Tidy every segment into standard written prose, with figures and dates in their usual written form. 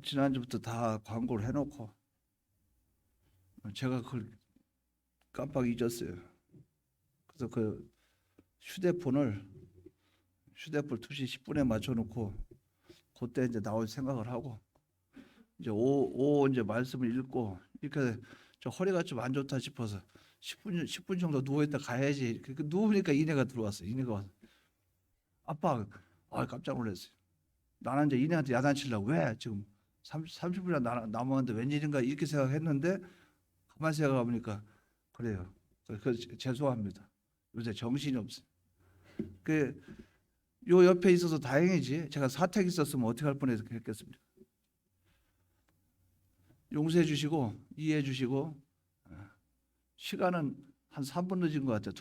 지난주부터 다 광고를 해놓고 제가 그걸 깜빡 잊었어요. 그래서 그 휴대폰 2시 10분에 맞춰놓고 그때 이제 나올 생각을 하고 이제 오후 이제 말씀을 읽고 이렇게 저 허리가 좀 안 좋다 싶어서 10분 정도 누워있다 가야지. 이렇게 누우니까 이내가 들어왔어요. 이내가 와서 아빠, 깜짝 놀랐어요. 나는 이제 이내한테 야단치려고 왜 지금 30분이나 남았는데 웬일인가 이렇게 생각했는데 가만히 생각해 보니까 그래요. 죄송합니다. 요새 정신이 없어요. 요 옆에 있어서 다행이지. 제가 사택 있었으면 어떻게 할 뻔했겠습니까? 용서해 주시고 이해해 주시고 시간은 한 3분 늦은 것 같아요.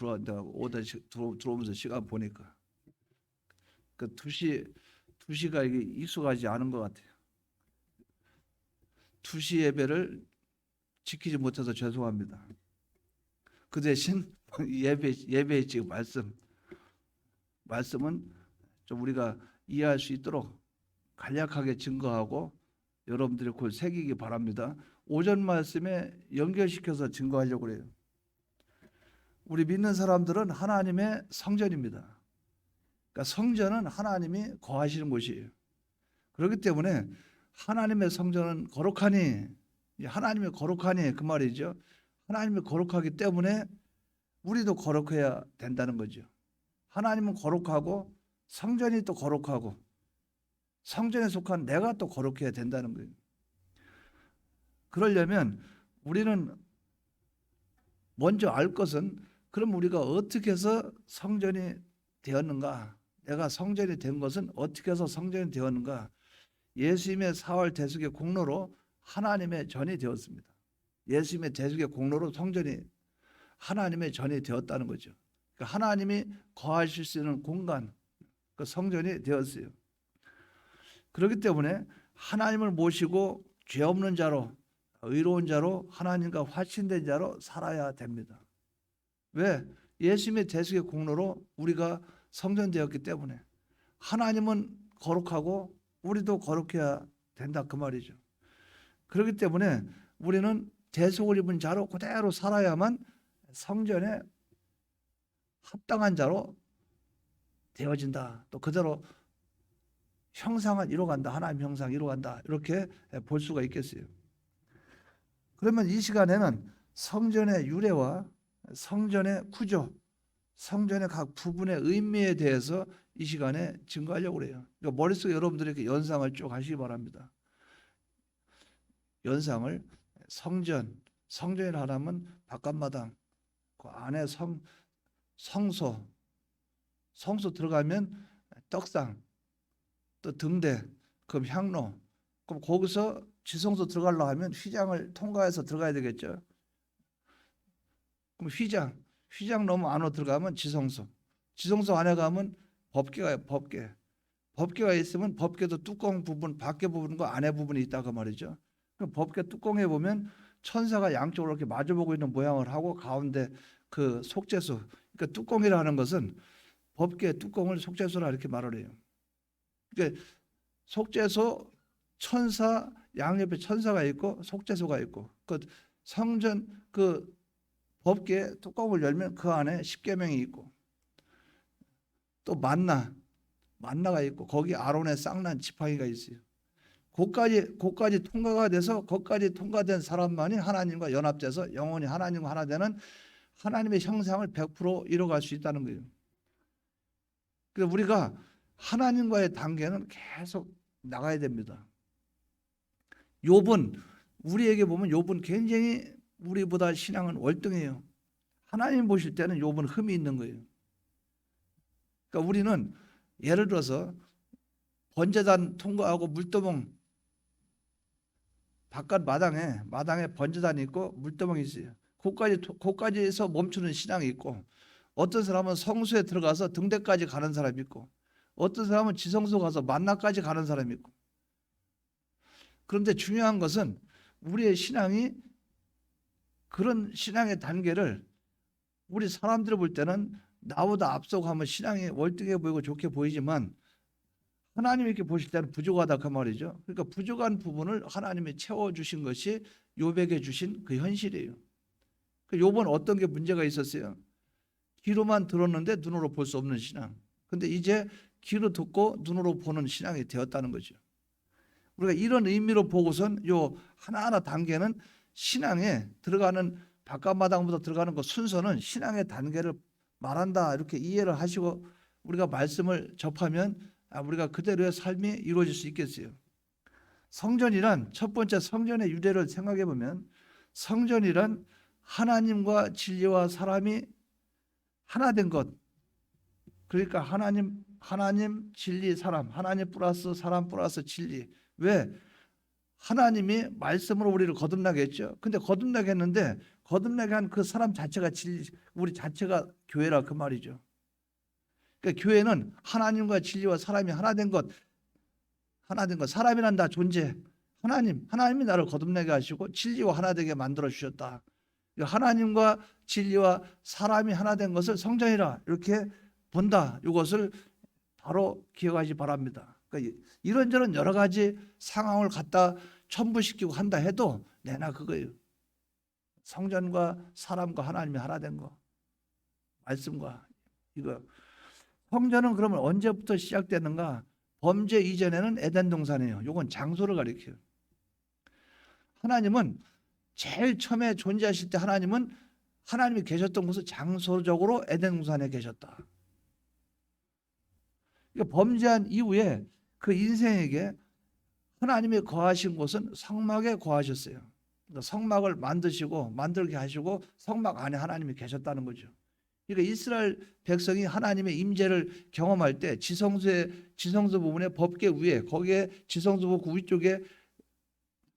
들어오면서 시간 보니까 그 2시가 이게 익숙하지 않은 것 같아요. 2시 예배를 지키지 못해서 죄송합니다. 그 대신 예배의 지금 말씀은 좀 우리가 이해할 수 있도록 간략하게 증거하고 여러분들이 그걸 새기기 바랍니다. 오전 말씀에 연결시켜서 증거하려고 그래요. 우리 믿는 사람들은 하나님의 성전입니다. 그러니까 성전은 하나님이 거하시는 곳이에요. 그렇기 때문에 하나님의 성전은 거룩하니 하나님이 거룩하니 그 말이죠. 하나님이 거룩하기 때문에 우리도 거룩해야 된다는 거죠. 하나님은 거룩하고 성전이 또 거룩하고 성전에 속한 내가 또 거룩해야 된다는 거예요. 그러려면 우리는 먼저 알 것은 그럼 우리가 어떻게 해서 성전이 되었는가? 내가 성전이 된 것은 어떻게 해서 성전이 되었는가? 예수님의 사흘 대속의 공로로 하나님의 전이 되었습니다. 예수님의 대속의 공로로 성전이 하나님의 전이 되었다는 거죠. 그러니까 하나님이 거하실 수 있는 공간, 그 성전이 되었어요. 그렇기 때문에 하나님을 모시고 죄 없는 자로 의로운 자로 하나님과 화친된 자로 살아야 됩니다. 왜? 예수님의 대속의 공로로 우리가 성전되었기 때문에 하나님은 거룩하고 우리도 거룩해야 된다 그 말이죠. 그렇기 때문에 우리는 대속을 입은 자로 그대로 살아야만 성전에 합당한 자로 되어진다. 또 그대로 형상을 이루어간다. 하나님 형상 이루어간다. 이렇게 볼 수가 있겠어요. 그러면 이 시간에는 성전의 유래와 성전의 구조, 성전의 각 부분의 의미에 대해서 이 시간에 증거하려고 해요. 그러니까 머릿속에 여러분들이 이렇게 연상을 쭉 하시기 바랍니다. 연상을 성전이라 하면 바깥마당, 그 안에 성소 들어가면 떡상, 또 등대, 그럼 향로, 그럼 거기서 지성소 들어가려고 하면 휘장을 통과해서 들어가야 되겠죠. 그럼 휘장 너무 안으로 들어가면 지성소 안에 가면 법궤가 있으면 법궤도 뚜껑 부분, 밖에 부분과 안에 부분이 있다고 말이죠. 그럼 법궤 뚜껑에 보면 천사가 양쪽으로 이렇게 마주보고 있는 모양을 하고 가운데 그 속죄소, 그러니까 뚜껑이라는 것은 법궤 뚜껑을 속죄소라 이렇게 말을 해요. 그러니까 속죄소, 천사, 양옆에 천사가 있고 속죄소가 있고 그 성전 그 법궤 뚜껑을 열면 그 안에 십계명이 있고 또 만나가 있고 거기 아론의 쌍난 지팡이가 있어요. 그까지 통과가 돼서 거기까지 통과된 사람만이 하나님과 연합돼서 영원히 하나님과 하나 되는 하나님의 형상을 100% 이뤄갈 수 있다는 거예요. 그래서 우리가 하나님과의 단계는 계속 나가야 됩니다. 욥은 우리에게 보면 욥은 굉장히 우리보다 신앙은 월등해요. 하나님 보실 때는 욥은 흠이 있는 거예요. 그러니까 우리는 예를 들어서 번제단 통과하고 물두멍 바깥 마당에 번제단이 있고 물두멍이 있어요. 거기까지에서 멈추는 신앙이 있고 어떤 사람은 성소에 들어가서 등대까지 가는 사람이 있고 어떤 사람은 지성소 가서 만나까지 가는 사람이 있고 그런데 중요한 것은 우리의 신앙이 그런 신앙의 단계를 우리 사람들이 볼 때는 나보다 앞서가면 신앙이 월등해 보이고 좋게 보이지만 하나님이 이렇게 보실 때는 부족하다 그 말이죠. 그러니까 부족한 부분을 하나님이 채워주신 것이 욥에게 주신 그 현실이에요. 그 욥은 어떤 게 문제가 있었어요? 귀로만 들었는데 눈으로 볼 수 없는 신앙. 근데 이제 귀로 듣고 눈으로 보는 신앙이 되었다는 거죠. 우리가 이런 의미로 보고선 요 하나하나 단계는 신앙에 들어가는 바깥마당부터 들어가는 그 순서는 신앙의 단계를 말한다 이렇게 이해를 하시고 우리가 말씀을 접하면 우리가 그대로의 삶이 이루어질 수 있겠어요. 성전이란 첫 번째 성전의 유래를 생각해 보면 성전이란 하나님과 진리와 사람이 하나 된 것. 그러니까 하나님 진리 사람, 하나님 플러스 사람 플러스 진리. 왜? 하나님이 말씀으로 우리를 거듭나게 했죠. 근데 거듭나게 했는데 거듭나게 한 그 사람 자체가 진리, 우리 자체가 교회라 그 말이죠. 그러니까 교회는 하나님과 진리와 사람이 하나 된 것, 하나 된 것. 사람이란 다 존재. 하나님이 나를 거듭나게 하시고 진리와 하나 되게 만들어 주셨다. 하나님과 진리와 사람이 하나 된 것을 성전이라 이렇게 본다. 이것을 바로 기억하시 바랍니다. 그러니까 이런저런 여러 가지 상황을 갖다 첨부시키고 한다 해도 내나 그거예요. 성전과 사람과 하나님이 하나 된 거. 말씀과 이거. 성전은 그러면 언제부터 시작되는가? 범죄 이전에는 에덴 동산이에요. 이건 장소를 가리켜요. 하나님은 제일 처음에 존재하실 때 하나님이 계셨던 곳은 장소적으로 에덴 동산에 계셨다. 그러니까 범죄한 이후에 그 인생에게 하나님이 거하신 곳은 성막에 거하셨어요. 그러니까 성막을 만들게 하시고 성막 안에 하나님이 계셨다는 거죠. 그러니까 이스라엘 백성이 하나님의 임재를 경험할 때 지성소 부분에 법궤 위에 거기에 지성소 그 위쪽에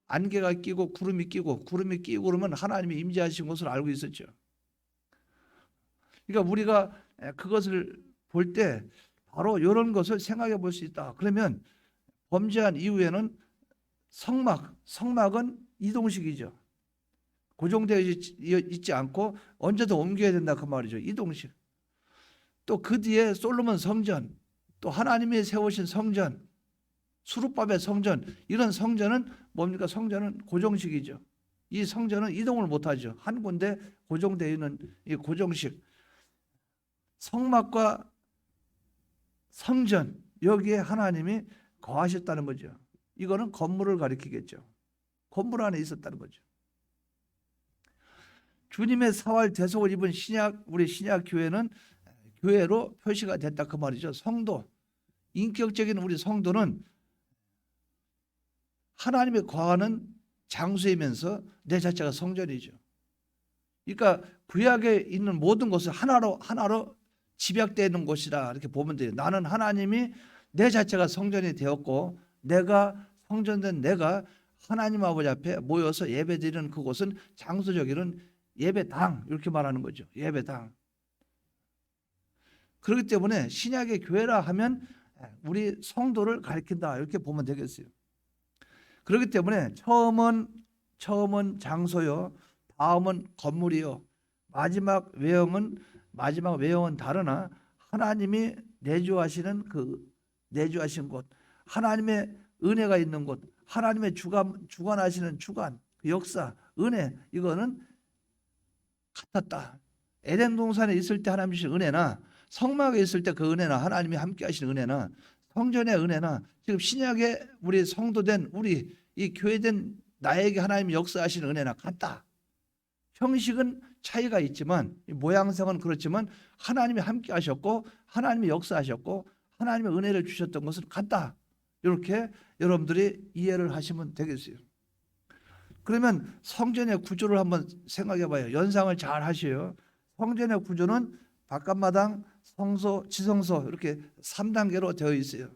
안개가 끼고 구름이 끼고 그러면 하나님이 임재하신 것을 알고 있었죠. 그러니까 우리가 그것을 볼 때 바로 이런 것을 생각해 볼 수 있다. 그러면 범죄한 이후에는 성막은 이동식이죠. 고정되어 있지 않고 언제든 옮겨야 된다 그 말이죠. 이동식. 또 그 뒤에 솔로몬 성전, 또 하나님이 세우신 성전, 수룹밥의 성전, 이런 성전은 뭡니까? 성전은 고정식이죠. 이 성전은 이동을 못하죠. 한 군데 고정되어 있는 이 고정식. 성막과 성전, 여기에 하나님이 거하셨다는 거죠. 이거는 건물을 가리키겠죠. 건물 안에 있었다는 거죠. 주님의 사활 대속을 입은 우리 신약 교회는 교회로 표시가 됐다 그 말이죠. 성도, 인격적인 우리 성도는 하나님이 거하는 장소이면서 내 자체가 성전이죠. 그러니까 구약에 있는 모든 것을 하나로 집약되어 있는 곳이라 이렇게 보면 돼요. 나는 하나님이 내 자체가 성전이 되었고 내가 성전된 내가 하나님 아버지 앞에 모여서 예배드리는 그곳은 장소적인 예배당 이렇게 말하는 거죠. 예배당. 그렇기 때문에 신약의 교회라 하면 우리 성도를 가리킨다 이렇게 보면 되겠어요. 그렇기 때문에 처음은 장소요, 다음은 건물이요, 마지막 외형은 다르나 하나님이 내주하신 곳, 하나님의 은혜가 있는 곳, 하나님의 주관하시는 주관, 그 역사, 은혜 이거는 같았다. 에덴 동산에 있을 때 하나님 주신 은혜나 성막에 있을 때 그 은혜나 하나님이 함께 하시는 은혜나 성전의 은혜나 지금 신약에 우리 성도된 우리 이 교회된 나에게 하나님이 역사하시는 은혜나 같다. 형식은 차이가 있지만 모양새는 그렇지만 하나님이 함께 하셨고 하나님이 역사하셨고 하나님의 은혜를 주셨던 것은 같다. 이렇게 여러분들이 이해를 하시면 되겠어요. 그러면 성전의 구조를 한번 생각해 봐요. 연상을 잘 하셔요. 성전의 구조는 바깥마당, 성소, 지성소 이렇게 3단계로 되어 있어요.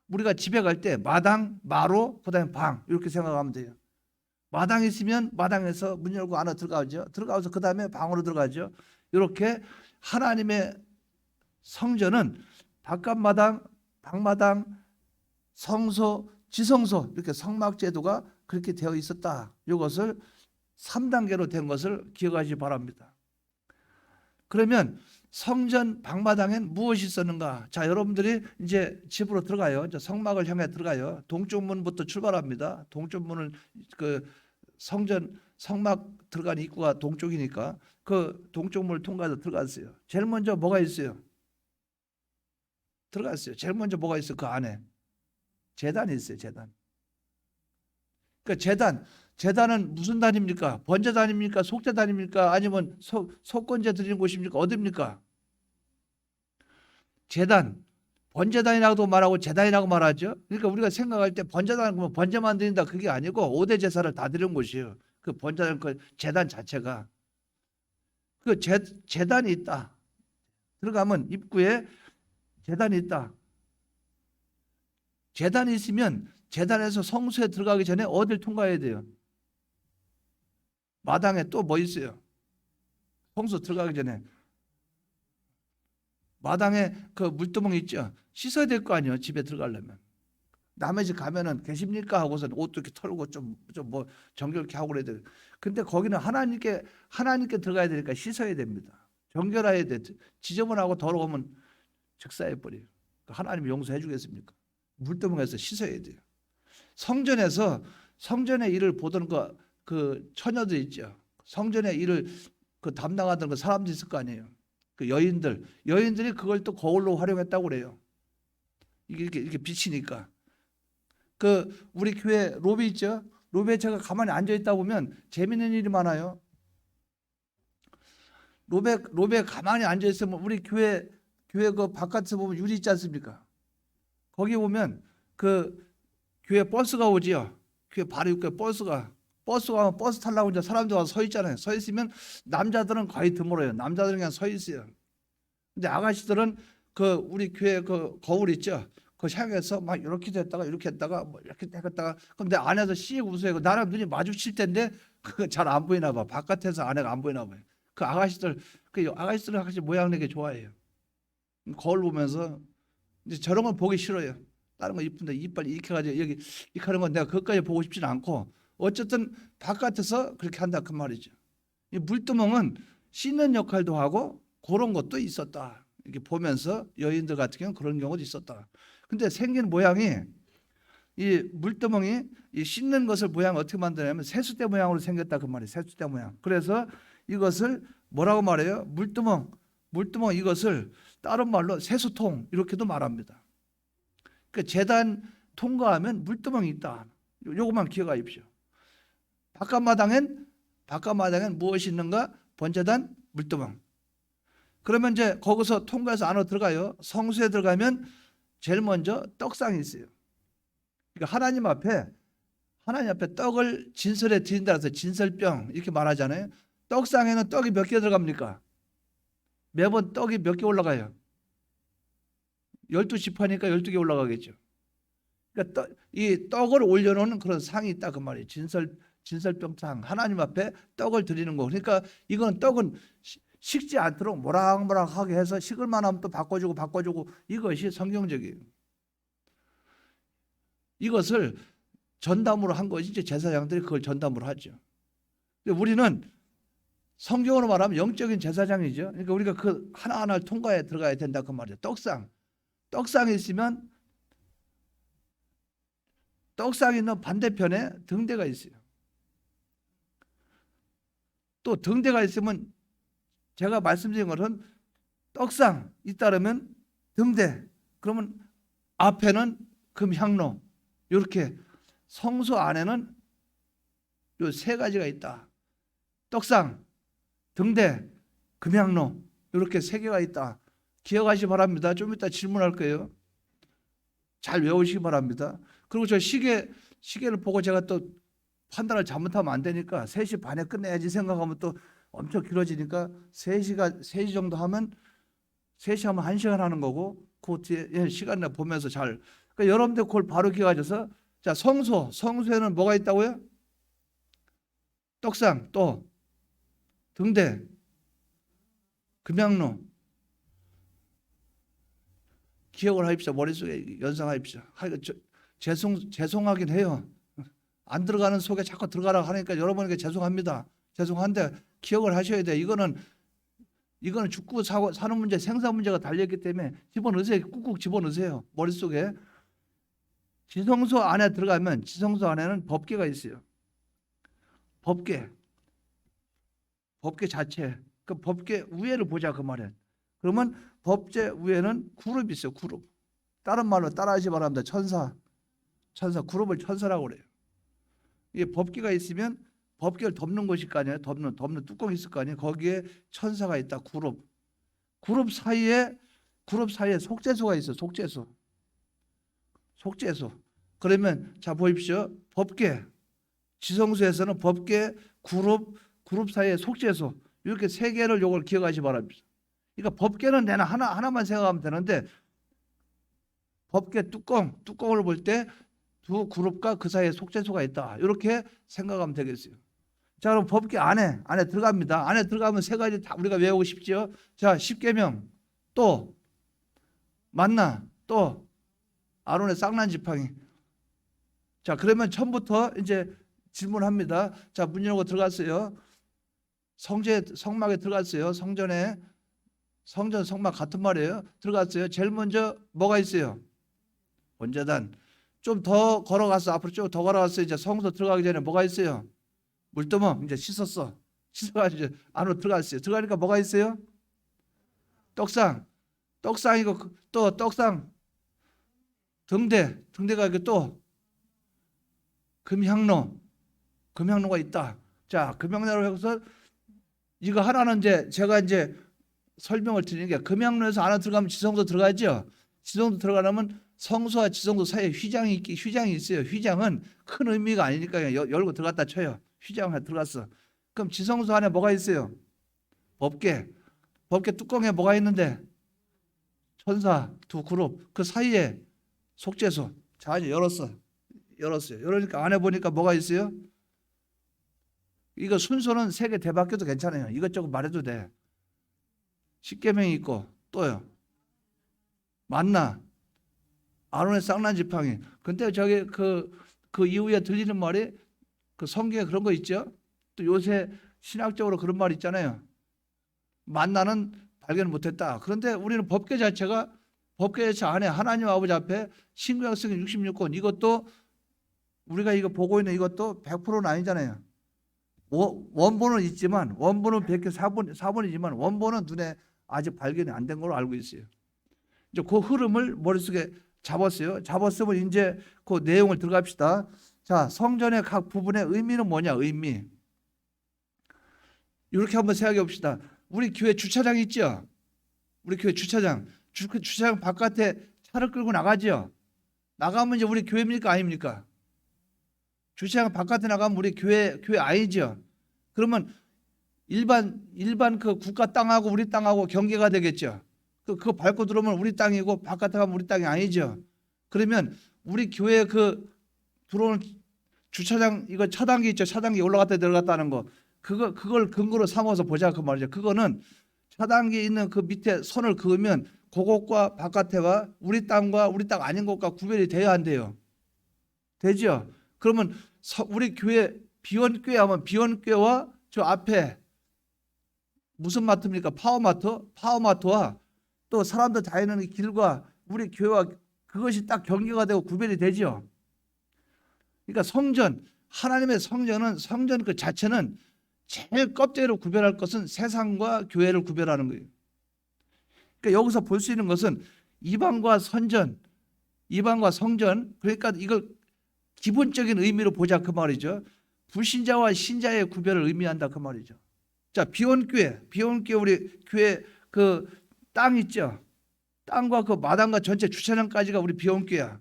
우리가 집에 갈 때 마당, 마루, 그다음에 방 이렇게 생각하면 돼요. 마당이 있으면 마당에서 문 열고 안으로 들어가죠. 들어가서 그다음에 방으로 들어가죠. 이렇게 하나님의 성전은 바깥마당, 방마당, 성소, 지성소 이렇게 성막 제도가 그렇게 되어 있었다. 이것을 3단계로 된 것을 기억하시기 바랍니다. 그러면 성전 방마당엔 무엇이 있었는가? 자, 여러분들이 이제 집으로 들어가요. 이제 성막을 향해 들어가요. 동쪽 문부터 출발합니다. 동쪽 문을 그 성전 성막 들어가는 입구가 동쪽이니까 그 동쪽 문을 통과해서 들어갔어요. 제일 먼저 뭐가 있어요? 들어갔어요. 제일 먼저 뭐가 있어요? 그 안에 제단이 있어요. 제단. 그 제단은 무슨 단입니까? 번제단입니까? 속죄단입니까? 아니면 속건제 드리는 곳입니까? 어디입니까? 제단. 번제단이라고도 말하고 제단이라고 말하죠. 그러니까 우리가 생각할 때 번제단 그러면 번제만 드린다 그게 아니고 5대 제사를 다 드리는 곳이에요. 그 번제단 그 제단 자체가 그 제단이 있다. 들어가면 입구에 제단이 있다. 제단이 있으면 제단에서 성소에 들어가기 전에 어딜 통과해야 돼요? 마당에 또 뭐 있어요? 성소 들어가기 전에 마당에 그 물두멍 있죠? 씻어야 될 거 아니에요? 집에 들어가려면. 남의 집 가면은 계십니까? 하고서 옷도 이렇게 털고 좀 뭐 정결케 하고 그래야 돼요. 근데 거기는 하나님께 들어가야 되니까 씻어야 됩니다. 정결해야 돼. 지저분하고 더러우면 즉사해 버려요. 하나님이 용서해 주겠습니까? 물두멍에서 씻어야 돼요. 성전의 일을 보던 그 처녀들 있죠. 성전의 일을 그 담당하던 그 사람들 있을 거 아니에요. 그 여인들이 그걸 또 거울로 활용했다고 그래요. 이렇게 비치니까. 그 우리 교회 로비 있죠. 로비에 제가 가만히 앉아 있다 보면 재밌는 일이 많아요. 로비에 가만히 앉아 있으면 우리 교회 그 바깥에서 보면 유리 있지 않습니까? 거기 보면 그 교회 버스가 오지요. 교회 바로 옆에 버스가 오면 버스 타려고 이제 사람들 와서 서 있잖아요. 서 있으면 남자들은 거의 드물어요. 남자들은 그냥 서 있어요. 근데 아가씨들은 그 우리 교회 그 거울 있죠. 그 향해서 막 이렇게 됐다가 이렇게 했다가 뭐 이렇게 했다가 근데 안에서 씩 웃어요. 나랑 눈이 마주칠 텐데 그거 잘 안 보이나 봐. 바깥에서 아내가 안 보이나 봐요. 그 아가씨들은 확실히 모양 내게 좋아해요. 거울 보면서 이제 저런 걸 보기 싫어요. 다른 거 이쁜데 이빨 이렇게 가지고 여기 이렇게 하는 건 내가 그것까지 보고 싶지는 않고 어쨌든 바깥에서 그렇게 한다 그 말이죠. 이 물두멍은 씻는 역할도 하고 그런 것도 있었다. 이렇게 보면서 여인들 같은 경우는 그런 경우도 있었다. 근데 생긴 모양이 이 물두멍이 이 씻는 것을 모양 어떻게 만드냐면 세숫대 모양으로 생겼다 그 말이에요. 세숫대 모양. 그래서 이것을 뭐라고 말해요? 물두멍 이것을 다른 말로 세수통 이렇게도 말합니다. 그러니까 제단 통과하면 물두멍이 있다. 요것만 기억하십시오. 바깥마당엔 무엇이 있는가? 번제단, 물두멍. 그러면 이제 거기서 통과해서 안으로 들어가요. 성수에 들어가면 제일 먼저 떡상이 있어요. 그러니까 하나님 앞에 떡을 진설에 드린다 해서 진설병 이렇게 말하잖아요. 떡상에는 떡이 몇 개 들어갑니까? 매번 떡이 몇 개 올라가요? 12지파니까 12개 올라가겠죠. 그러니까 이 떡을 올려놓는 그런 상이 있다 그 말이에요. 진설병상 하나님 앞에 떡을 드리는 거. 그러니까 이건 떡은 식지 않도록 모락모락하게 해서 식을 만하면 또 바꿔주고 이것이 성경적이에요. 이것을 전담으로 한 것이지 제사장들이 그걸 전담으로 하죠. 우리는 성경으로 말하면 영적인 제사장이죠. 그러니까 우리가 그 하나하나를 통과해 들어가야 된다 그 말이에요. 떡상이 있으면 떡상이 있는 반대편에 등대가 있어요. 또 등대가 있으면 제가 말씀드린 것은 떡상 잇따르면 등대 그러면 앞에는 금향로 이렇게 성소 안에는 요 세 가지가 있다. 떡상, 등대, 금향로 이렇게 세 개가 있다. 기억하시기 바랍니다. 좀 이따 질문할 거예요. 잘 외우시기 바랍니다. 그리고 저 시계를 보고 제가 또 판단을 잘못하면 안 되니까 3시 반에 끝내야지 생각하면 또 엄청 길어지니까 3시 정도 하면 3시 하면 1시간 하는 거고 그 뒤에 시간 내 보면서 잘 그러니까 여러분들 그걸 바로 기억하셔서 자 성소에는 뭐가 있다고요? 떡상 또 등대 금향로 기억을 하십시오. 머릿속에 연상하십시오. 죄송하긴 해요. 안 들어가는 속에 자꾸 들어가라 하니까 여러분에게 죄송합니다. 죄송한데 기억을 하셔야 돼요. 이거는 죽고 사는 문제, 생사 문제가 달려있기 때문에 집어넣으세요. 꾹꾹 집어넣으세요. 머릿속에. 지성소 안에 들어가면 지성소 안에는 법궤가 있어요. 법궤 자체. 그 법궤 위에를 보자 그 말이에요. 그러면 법궤 위에는 그룹이 있어요. 그룹. 다른 말로 따라하시 바랍니다. 천사. 그룹을 천사라고 그래요. 이게 법궤가 있으면 법궤를 덮는 것일 거 아니에요. 덮는 뚜껑이 있을 거 아니에요. 거기에 천사가 있다. 그룹 사이에 속죄소가 있어요. 속죄소. 그러면 자 보십시오. 법궤 지성소에서는 법궤 그룹 사이에 속죄소 이렇게 세 개를 요걸 기억하시 바랍니다. 그러니까 법궤는 내가 하나만 생각하면 되는데 법궤 뚜껑을 볼 때 두 그룹과 그 사이에 속죄소가 있다. 이렇게 생각하면 되겠어요. 자, 그럼 법궤 안에 들어갑니다. 안에 들어가면 세 가지 다 우리가 외우고 싶죠. 자, 십계명, 또 만나, 또 아론의 쌍난 지팡이. 자, 그러면 처음부터 이제 질문합니다. 자, 문 열고 들어갔어요. 성막에 들어갔어요. 성전 성막 같은 말이에요. 들어갔어요. 제일 먼저 뭐가 있어요? 번제단. 좀 더 걸어갔어. 앞으로 좀 더 걸어갔어. 이제 성소 들어가기 전에 뭐가 있어요? 물두멍. 이제 씻어가지고 이제 안으로 들어갔어요. 들어가니까 뭐가 있어요? 떡상이고 또 떡상 등대가 있고 또 금향로가 있다. 자, 금향로로 해서 이거 하나는 이제 제가 이제 설명을 드리는 게 금향로에서 안에 들어가면 지성소 들어가죠. 지성소 들어가려면 성소와 지성소 사이에 휘장이 있어요. 휘장은 큰 의미가 아니니까 열고 들어갔다 쳐요. 휘장에 들어갔어. 그럼 지성소 안에 뭐가 있어요? 법궤 뚜껑에 뭐가 있는데? 천사 두 그룹. 그 사이에 속죄소. 자, 이제 열었어요. 열으니까 안에 보니까 뭐가 있어요? 이거 순서는 세 개 대바뀌어도 괜찮아요. 이것저것 말해도 돼. 십계명이 있고 또요. 만나, 아론의 쌍난 지팡이. 근데 저기 그 이후에 들리는 말이 그 성경에 그런 거 있죠. 또 요새 신학적으로 그런 말 있잖아요. 만나는 발견 못했다. 그런데 우리는 법궤 자체 안에 하나님 아버지 앞에 신구약 성경 66권 이것도 우리가 이거 보고 있는 이것도 100%는 아니잖아요. 원본은 있지만 원본은 100개 4번이지만 원본은 눈에 아직 발견이 안 된 걸로 알고 있어요. 이제 그 흐름을 머릿속에 잡았으면 이제 그 내용을 들어갑시다. 자, 성전의 각 부분의 의미는 뭐냐? 의미. 이렇게 한번 생각해 봅시다. 우리 교회 주차장 있죠? 우리 교회 주차장 바깥에 차를 끌고 나가죠? 나가면 이제 우리 교회입니까? 아닙니까? 주차장 바깥에 나가면 우리 교회 아니죠? 그러면 일반 그 국가 땅하고 우리 땅하고 경계가 되겠죠? 그거 밟고 들어오면 우리 땅이고 바깥에 가면 우리 땅이 아니죠? 그러면 우리 교회 그 들어오는 주차장 이거 차단기 있죠? 차단기 올라갔다 내려갔다 하는 거 그걸 근거로 삼아서 보자 그 말이죠. 그거는 차단기 있는 그 밑에 선을 그으면 그것과 바깥에와 우리 땅과 우리 땅 아닌 것과 구별이 돼야 한대요. 되죠? 그러면 우리 교회 비원교회 하면 비원교회와 저 앞에 무슨 마트입니까? 파워마트와 또 사람들 다니는 길과 우리 교회와 그것이 딱 경계가 되고 구별이 되죠. 그러니까 하나님의 성전 그 자체는 제일 껍데기로 구별할 것은 세상과 교회를 구별하는 거예요. 그러니까 여기서 볼 수 있는 것은 이방과 성전, 그러니까 이걸 기본적인 의미로 보자 그 말이죠. 불신자와 신자의 구별을 의미한다 그 말이죠. 자, 비원교회 우리 교회 그 땅 있죠. 땅과 그 마당과 전체 주차장까지가 우리 비원교회야.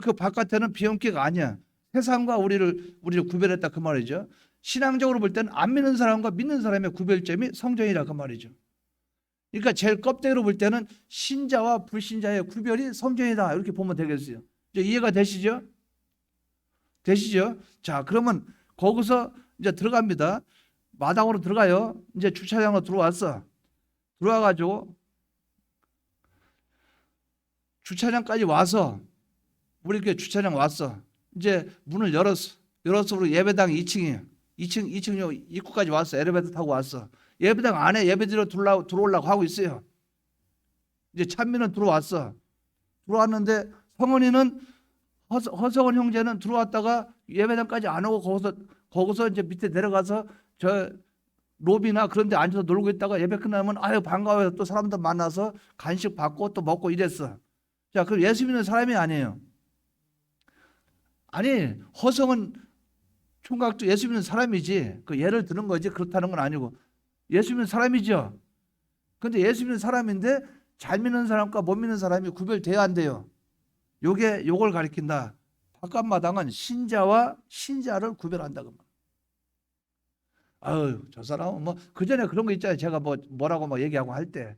그 바깥에는 비원교회가 아니야. 세상과 우리를 구별했다 그 말이죠. 신앙적으로 볼 때는 안 믿는 사람과 믿는 사람의 구별점이 성전이라 그 말이죠. 그러니까 제일 껍데기로 볼 때는 신자와 불신자의 구별이 성전이다 이렇게 보면 되겠어요. 이제 이해가 되시죠? 자, 그러면 거기서 이제 들어갑니다. 마당으로 들어가요. 이제 주차장으로 들어와가지고 주차장까지 와서 우리 그 주차장 왔어. 이제 문을 열었어. 우리 예배당 2층이에요. 2층 입구까지 왔어. 엘리베이터 타고 왔어. 예배당 안에 예배드리러 들어오려고 하고 있어요. 이제 찬미는 들어왔어. 들어왔는데 성은이는 허성은 형제는 들어왔다가 예배당까지 안 오고 거기서 이제 밑에 내려가서 저 로비나 그런 데 앉아서 놀고 있다가 예배 끝나면 아유 반가워요. 또 사람들 만나서 간식 받고 또 먹고 이랬어. 자, 그럼 예수 믿는 사람이 아니에요. 아니, 허성은 총각도 예수 믿는 사람이지. 그 예를 드는 거지. 그렇다는 건 아니고. 예수 믿는 사람이죠. 근데 예수 믿는 사람인데 잘 믿는 사람과 못 믿는 사람이 구별돼야 안 돼요. 요걸 가리킨다. 바깥마당은 신자와 신자를 구별한다. 그 말. 아유, 저 사람은 뭐 그전에 그런 거 있잖아요. 제가 뭐라고 막 얘기하고 할 때.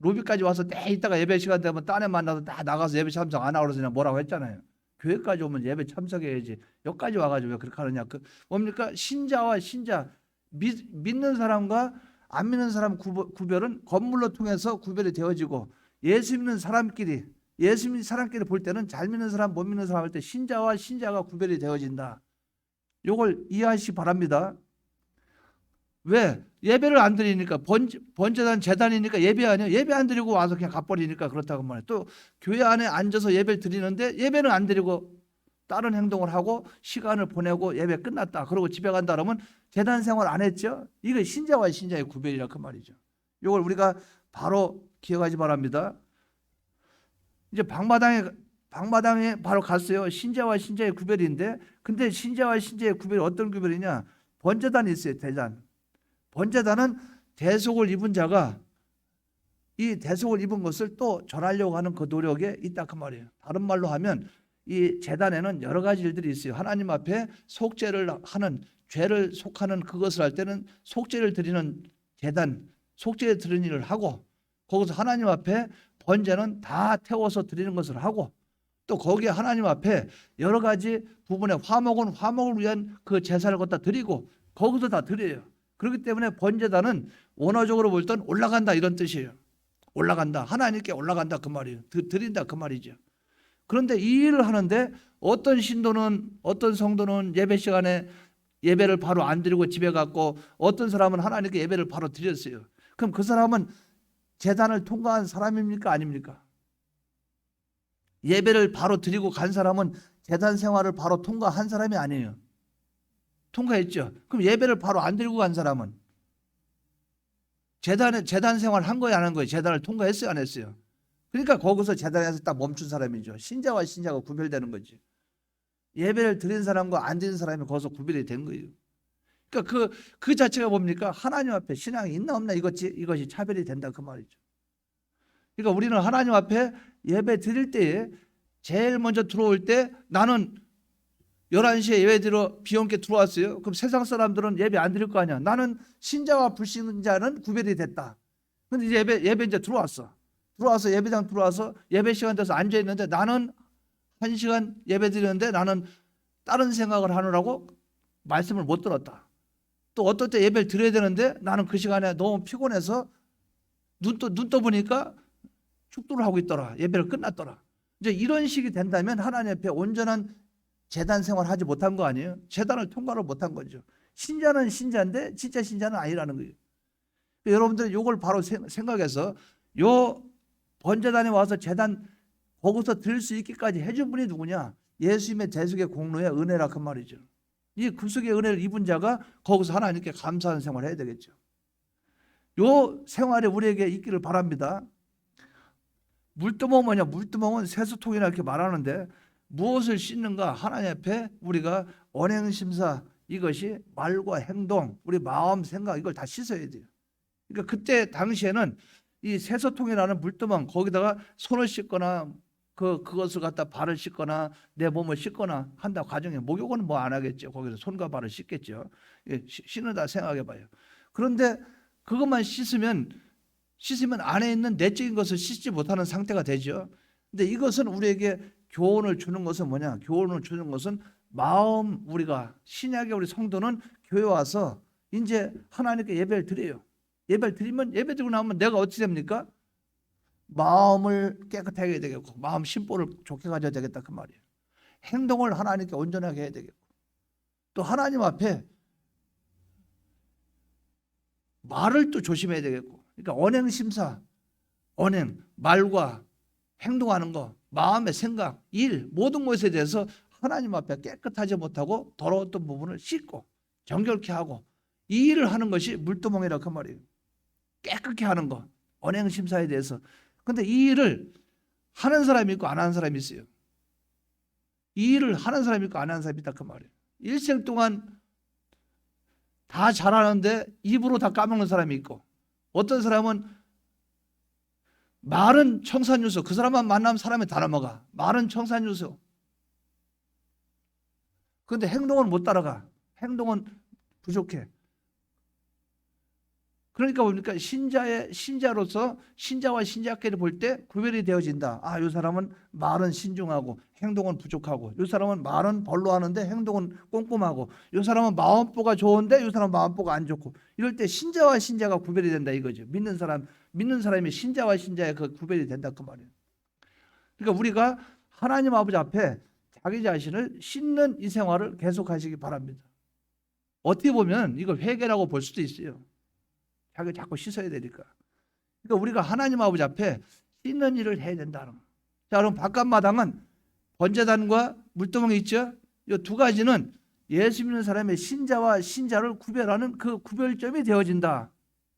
로비까지 와서 때 있다가 예배 시간 되면 딴에 만나서 다 나가서 예배 참석 안 하고 그래서 그냥 뭐라고 했잖아요. 교회까지 오면 예배 참석해야지. 여기까지 와가지고 왜 그렇게 하느냐. 뭡니까? 신자와 신자, 믿는 사람과 안 믿는 사람 구별은 건물로 통해서 구별이 되어지고, 예수 믿는 사람끼리 볼 때는 잘 믿는 사람 못 믿는 사람 할 때 신자와 신자가 구별이 되어진다. 요걸 이해하시기 바랍니다. 왜? 예배를 안 드리니까. 번제단 제단이니까 예배 아니에요. 예배 안 드리고 와서 그냥 가버리니까 그렇다고 말해요. 또 교회 안에 앉아서 예배를 드리는데 예배는 안 드리고 다른 행동을 하고 시간을 보내고 예배 끝났다. 그러고 집에 간다 그러면 제단 생활 안 했죠. 이게 신자와 신자의 구별이라 그 말이죠. 이걸 우리가 바로 기억하지 바랍니다. 이제 방마당에 바로 갔어요. 신자와 신자의 구별인데, 근데 신자와 신자의 구별이 어떤 구별이냐? 번제단이 있어요. 대단. 번제단은 대속을 입은 자가 이 대속을 입은 것을 또 전하려고 하는 그 노력에 있다 그 말이에요. 다른 말로 하면 이 제단에는 여러 가지 일들이 있어요. 하나님 앞에 속죄를 하는, 죄를 속하는 그것을 할 때는 속죄를 드리는 제단, 속죄를 드리는 일을 하고, 거기서 하나님 앞에 번제는 다 태워서 드리는 것을 하고, 또 거기에 하나님 앞에 여러 가지 부분에 화목은 화목을 위한 그 제사를 갖다 드리고 거기서 다 드려요. 그렇기 때문에 번제단은 원어적으로 볼 땐 올라간다 이런 뜻이에요. 올라간다. 하나님께 올라간다 그 말이에요. 드린다 그 말이죠. 그런데 이 일을 하는데 어떤 성도는 예배 시간에 예배를 바로 안 드리고 집에 갔고, 어떤 사람은 하나님께 예배를 바로 드렸어요. 그럼 그 사람은 제단을 통과한 사람입니까? 아닙니까? 예배를 바로 드리고 간 사람은 제단 생활을 바로 통과한 사람이 아니에요. 통과했죠. 그럼 예배를 바로 안 드리고 간 사람은 제단 생활 한 거예요, 안 한 거예요? 제단을 통과했어요, 안 했어요? 그러니까 거기서 제단에서 딱 멈춘 사람이죠. 신자와 신자가 구별되는 거지. 예배를 드린 사람과 안 드린 사람이 거기서 구별이 된 거예요. 그러니까 그 자체가 뭡니까? 하나님 앞에 신앙이 있나 없나 이것이 차별이 된다 그 말이죠. 그러니까 우리는 하나님 앞에 예배 드릴 때에 제일 먼저 들어올 때 나는 11시에 예배 드리러 비용께 들어왔어요. 그럼 세상 사람들은 예배 안 드릴 거 아니야. 나는 신자와 불신자는 구별이 됐다. 근데 이제 예배 이제 들어와서 예배당 들어와서 예배 시간 돼서 앉아 있는데 나는 1시간 예배 드리는데 나는 다른 생각을 하느라고 말씀을 못 들었다. 또 어떨 때 예배를 드려야 되는데 나는 그 시간에 너무 피곤해서 눈 떠보니까 축도를 하고 있더라. 예배를 끝났더라. 이제 이런 식이 된다면 하나님 앞에 온전한 제단 생활 하지 못한 거 아니에요? 제단을 통과를 못한 거죠. 신자는 신자인데 진짜 신자는 아니라는 거예요. 여러분들 이걸 바로 생각해서 요 번제단에 와서 제단 거기서 드릴 수 있기까지 해준 분이 누구냐? 예수님의 대속의 공로의 은혜라 그 말이죠. 이 구속의 은혜를 입은 자가 거기서 하나님께 감사하는 생활을 해야 되겠죠. 요 생활이 우리에게 있기를 바랍니다. 물두멍 뭐냐? 물두멍은 세수통이라 이렇게 말하는데 무엇을 씻는가? 하나님 앞에 우리가 언행심사, 이것이 말과 행동, 우리 마음, 생각 이걸 다 씻어야 돼요. 그러니까 그때 당시에는 이 세수통이라는 물두멍 거기다가 손을 씻거나 그것을 갖다 발을 씻거나 내 몸을 씻거나 한다 과정에 목욕은 뭐 안 하겠죠. 거기서 손과 발을 씻겠죠. 씻는다 생각해 봐요. 그런데 그것만 씻으면 안에 있는 내적인 것을 씻지 못하는 상태가 되죠. 근데 이것은 우리에게 교훈을 주는 것은 뭐냐? 교훈을 주는 것은 마음, 우리가 신약의 우리 성도는 교회 와서 이제 하나님께 예배를 드려요. 예배를 드리면 예배 드리고 나면 내가 어찌 됩니까? 마음을 깨끗하게 해야 되겠고 마음 심보를 좋게 가져야 되겠다 그 말이에요. 행동을 하나님께 온전하게 해야 되겠고 또 하나님 앞에 말을 또 조심해야 되겠고. 그러니까 언행심사, 언행, 말과 행동하는 거, 마음의 생각, 일, 모든 것에 대해서 하나님 앞에 깨끗하지 못하고 더러웠던 부분을 씻고 정결케 하고 이 일을 하는 것이 물두멍이라 그 말이에요. 깨끗게 하는 거, 언행심사에 대해서. 근데 이 일을 하는 사람이 있고 안 하는 사람이 있어요. 이 일을 하는 사람이 있고 안 하는 사람이 있다 그 말이에요. 일생 동안 다 잘하는데 입으로 다 까먹는 사람이 있고, 어떤 사람은 말은 청산유수, 그 사람만 만나면 사람이 다 넘어가. 말은 청산유수. 그런데 행동은 못 따라가. 행동은 부족해. 그러니까 뭡니까? 신자로서 신자와 신자끼리 볼 때 구별이 되어진다. 아, 이 사람은 말은 신중하고 행동은 부족하고, 이 사람은 말은 벌로 하는데 행동은 꼼꼼하고, 이 사람은 마음보가 좋은데 이 사람은 마음보가 안 좋고, 이럴 때 신자와 신자가 구별이 된다 이거죠. 믿는 사람이 신자와 신자의 그 구별이 된다 그 말이에요. 그러니까 우리가 하나님 아버지 앞에 자기 자신을 씻는 이 생활을 계속하시기 바랍니다. 어떻게 보면 이걸 회개라고 볼 수도 있어요. 자기 자꾸 씻어야 되니까. 그러니까 우리가 하나님 아버지 앞에 씻는 일을 해야 된다는 거예요. 자, 그럼 바깥마당은 번제단과 물두멍이 있죠. 이 두 가지는 예수 믿는 사람의 신자와 신자를 구별하는 그 구별점이 되어진다.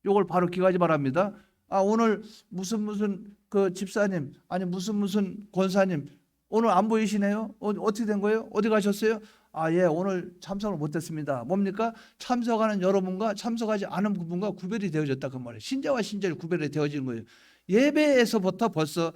이걸 바로 기억하지 바랍니다. 아, 오늘 무슨 그 집사님, 아니 무슨 권사님 오늘 안 보이시네요. 어떻게 된 거예요? 어디 가셨어요? 아, 예, 오늘 참석을 못했습니다. 뭡니까? 참석하는 여러분과 참석하지 않은 분과 구별이 되어졌다 그 말이에요. 신자와 신자를 구별이 되어지는 거예요. 예배에서부터 벌써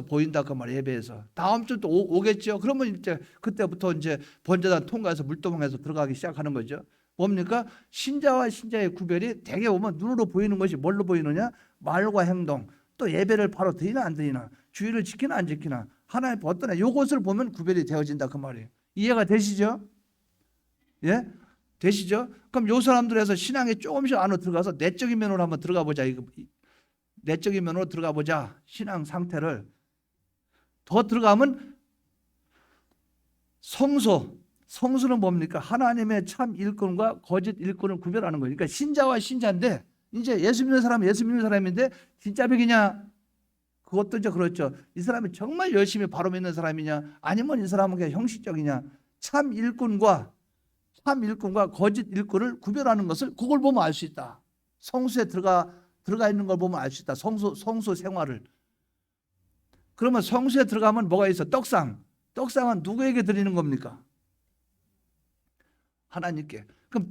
보인다 그 말이에요. 예배에서. 다음 주 또 오겠죠. 그러면 이제 그때부터 이제 번제단 통과해서 물두멍에서 들어가기 시작하는 거죠. 뭡니까? 신자와 신자의 구별이 대개 보면 눈으로 보이는 것이 뭘로 보이느냐? 말과 행동. 또 예배를 바로 드리나 안 드리나, 주의를 지키나 안 지키나, 하나님 어떠냐, 요것을 보면 구별이 되어진다 그 말이에요. 이해가 되시죠? 예? 되시죠? 그럼 요 사람들에서 신앙에 조금씩 안으로 들어가서 내적인 면으로 한번 들어가 보자. 내적인 면으로 들어가 보자. 신앙 상태를 더 들어가면 성수는 뭡니까? 하나님의 참 일꾼과 거짓 일꾼을 구별하는 거예요. 그러니까 신자와 신자인데, 이제 예수 믿는 사람은 예수 믿는 사람인데 진짜 백이냐? 그것도 이제 그렇죠. 이 사람이 정말 열심히 바로 믿는 사람이냐, 아니면 이 사람은 그냥 형식적이냐. 참 일꾼과 거짓 일꾼을 구별하는 것을, 그걸 보면 알 수 있다. 성수에 들어가 있는 걸 보면 알 수 있다. 성수 생활을. 그러면 성수에 들어가면 뭐가 있어? 떡상은 누구에게 드리는 겁니까? 하나님께. 그럼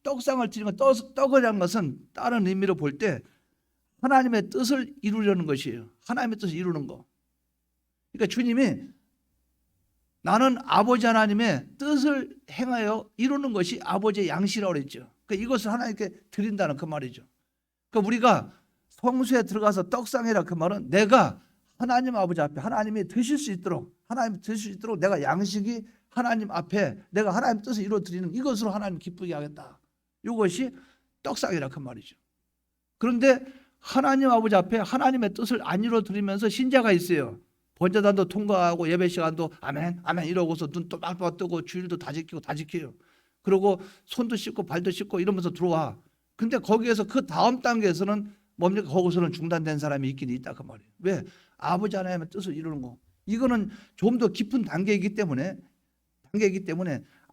떡상을 드리는 건, 떡이라는 것은 다른 의미로 볼 때 하나님의 뜻을 이루려는 것이에요. 하나님의 뜻을 이루는 거. 그러니까 주님이 나는 아버지 하나님의 뜻을 행하여 이루는 것이 아버지의 양식이라고 그랬죠. 그러니까 이것을 하나님께 드린다는 그 말이죠. 그러니까 우리가 성수에 들어가서 떡상이라 그 말은 내가 하나님 아버지 앞에 하나님이 드실 수 있도록 내가 양식이 하나님 앞에 내가 하나님 뜻을 이루어 드리는 이것으로 하나님 기쁘게 하겠다. 이것이 떡상이라 그 말이죠. 그런데 하나님 아버지 앞에 하나님의 뜻을 안 이루어 드리면서 신자가 있어요. 번제단도 통과하고 예배 시간도 아멘 아멘 이러고서 눈 또 빡빡 뜨고 주일도 다 지켜요. 그리고 손도 씻고 발도 씻고 이러면서 들어와. 근데 거기에서 그 다음 단계에서는 뭡니까? 거기서는 중단된 사람이 있긴 있다 그 말이에요. 왜? 아버지 하나님의 뜻을 이루는 거. 이거는 좀 더 깊은 단계이기 때문에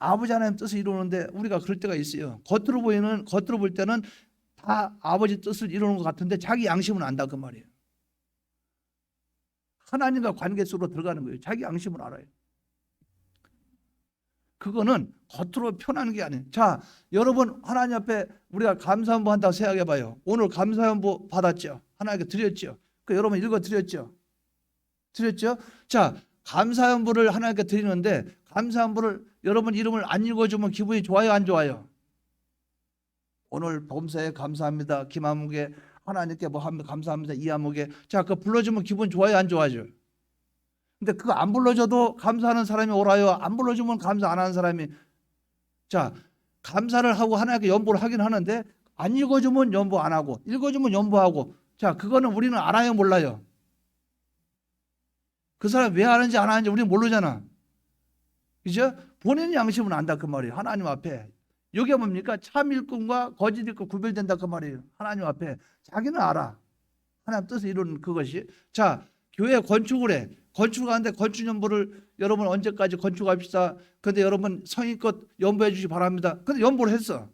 아버지 하나님의 뜻을 이루는데 우리가 그럴 때가 있어요. 겉으로 볼 때는 다 아버지 뜻을 이루는 것 같은데 자기 양심은 안다 그 말이에요. 하나님과 관계 속으로 들어가는 거예요. 자기 양심을 알아요. 그거는 겉으로 표현하는 게 아니에요. 자, 여러분 하나님 앞에 우리가 감사헌부 한다고 생각해 봐요. 오늘 감사헌부 받았죠. 하나님께 드렸죠. 그 여러분 읽어 드렸죠. 자, 감사헌부를 하나님께 드리는데 감사헌부를 여러분 이름을 안 읽어주면 기분이 좋아요, 안 좋아요? 오늘 범사에 감사합니다. 김한목에 하나님께 뭐 하면 감사합니다. 이한목에 자, 그거 불러주면 기분 좋아요, 안 좋아요? 근데 그거 안 불러줘도 감사하는 사람이 오라요. 안 불러주면 감사 안 하는 사람이. 자, 감사를 하고 하나님께 연보를 하긴 하는데 안 읽어주면 연보 안 하고 읽어주면 연보하고. 자, 그거는 우리는 알아요, 몰라요? 그 사람 왜 하는지 안 하는지 우리는 모르잖아. 그죠? 본인 양심은 안다 그 말이에요. 하나님 앞에 이게 뭡니까? 참 일꾼과 거짓 일꾼 구별된다 그 말이에요. 하나님 앞에 자기는 알아. 하나님 뜻을 이루는 그것이. 자, 교회 건축을 해. 건축을 하는데 건축연보를 여러분 언제까지 건축합시다. 근데 여러분 성의껏 연보해 주시기 바랍니다. 근데 연보를 했어.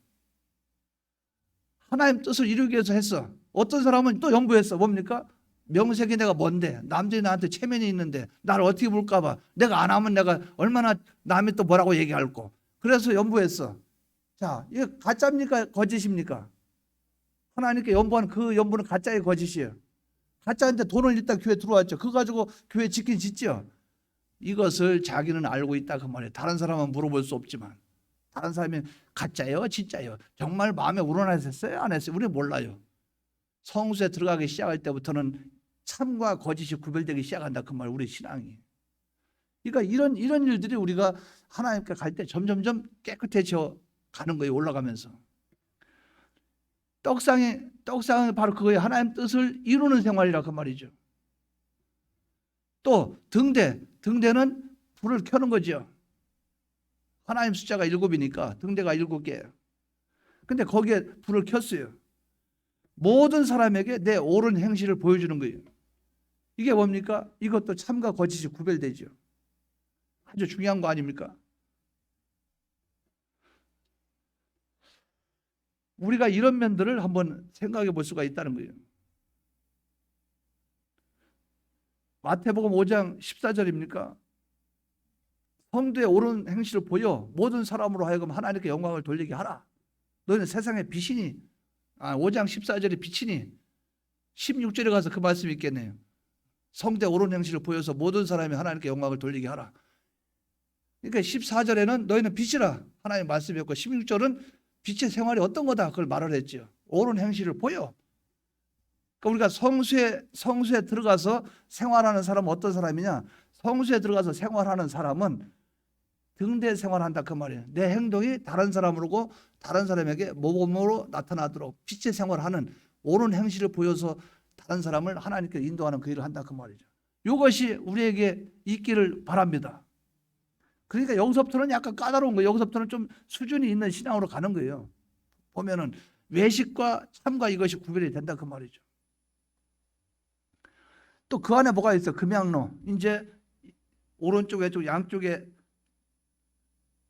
하나님 뜻을 이루기 위해서 했어. 어떤 사람은 또 연보했어. 뭡니까? 명색이 내가 뭔데? 남들이 나한테 체면이 있는데 나를 어떻게 볼까 봐. 내가 안 하면 내가 얼마나 남이 또 뭐라고 얘기할고. 그래서 연보했어. 자, 이게 가짜입니까? 거짓입니까? 하나님께 연보한 그 연보는 가짜의 거짓이에요. 가짜인데 돈을 일단 교회 들어왔죠. 그거 가지고 교회 짓긴 짓죠. 이것을 자기는 알고 있다 그 말이에요. 다른 사람은 물어볼 수 없지만 다른 사람이 가짜예요? 진짜예요? 정말 마음에 우러나셨어요? 안 했어요? 우리 몰라요. 성수에 들어가기 시작할 때부터는 참과 거짓이 구별되기 시작한다 그 말 우리 신앙이. 그러니까 이런 일들이 우리가 하나님께 갈 때 점점점 깨끗해져 가는 거예요. 올라가면서. 떡상이 바로 그거예요. 하나님 뜻을 이루는 생활이라 그 말이죠. 또 등대는 불을 켜는 거죠. 하나님 숫자가 7이니까 등대가 7개예요. 근데 거기에 불을 켰어요. 모든 사람에게 내 옳은 행실을 보여주는 거예요. 이게 뭡니까? 이것도 참과 거짓이 구별되죠. 아주 중요한 거 아닙니까? 우리가 이런 면들을 한번 생각해 볼 수가 있다는 거예요. 마태복음 5장 14절입니까? 성도의 옳은 행실을 보여 모든 사람으로 하여금 하나님께 영광을 돌리게 하라. 너희는 세상의 빛이니. 5장 14절에 빛이니 16절에 가서 그 말씀이 있겠네요. 성도의 옳은 행실을 보여서 모든 사람이 하나님께 영광을 돌리게 하라. 그러니까 14절에는 너희는 빛이라 하나님의 말씀이었고 16절은 빛의 생활이 어떤 거다 그걸 말을 했죠. 옳은 행실을 보여. 그러니까 우리가 성수에 들어가서 생활하는 사람은 어떤 사람이냐? 성수에 들어가서 생활하는 사람은 등대 생활한다 그 말이에요. 내 행동이 다른 사람으로 다른 사람에게 모범으로 나타나도록 빛의 생활하는 옳은 행실을 보여서 다른 사람을 하나님께 인도하는 그 일을 한다 그 말이죠. 이것이 우리에게 있기를 바랍니다. 그러니까 여기서부터는 약간 까다로운 거예요. 여기서부터는 좀 수준이 있는 신앙으로 가는 거예요. 보면은 외식과 참과 이것이 구별이 된다 그 말이죠. 또 그 안에 뭐가 있어? 금양로. 이제 오른쪽 왼쪽 양쪽에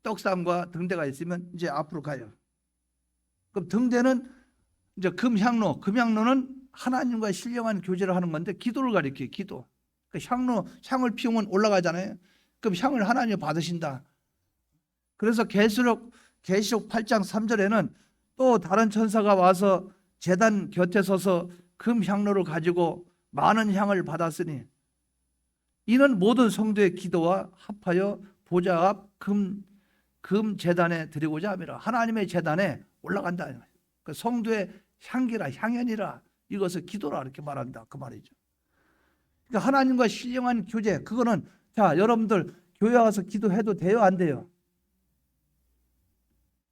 떡상과 등대가 있으면 이제 앞으로 가요. 그럼 등대는 이제 금향로는 하나님과 신령한 교제를 하는 건데 기도를 가리켜요. 기도. 그러니까 향을 피우면 올라가잖아요. 그럼 향을 하나님이 받으신다. 그래서 계시록 8장 3절에는 또 다른 천사가 와서 제단 곁에 서서 금향로를 가지고 많은 향을 받았으니 이는 모든 성도의 기도와 합하여 보좌 앞 금 제단에 드리고자 함이라. 하나님의 제단에 올라간다. 그러니까 성도의 향기라 향연이라 이것을 기도라 이렇게 말한다 그 말이죠. 그러니까 하나님과 신령한 교제 그거는 자 여러분들 교회 와서 기도해도 돼요 안 돼요?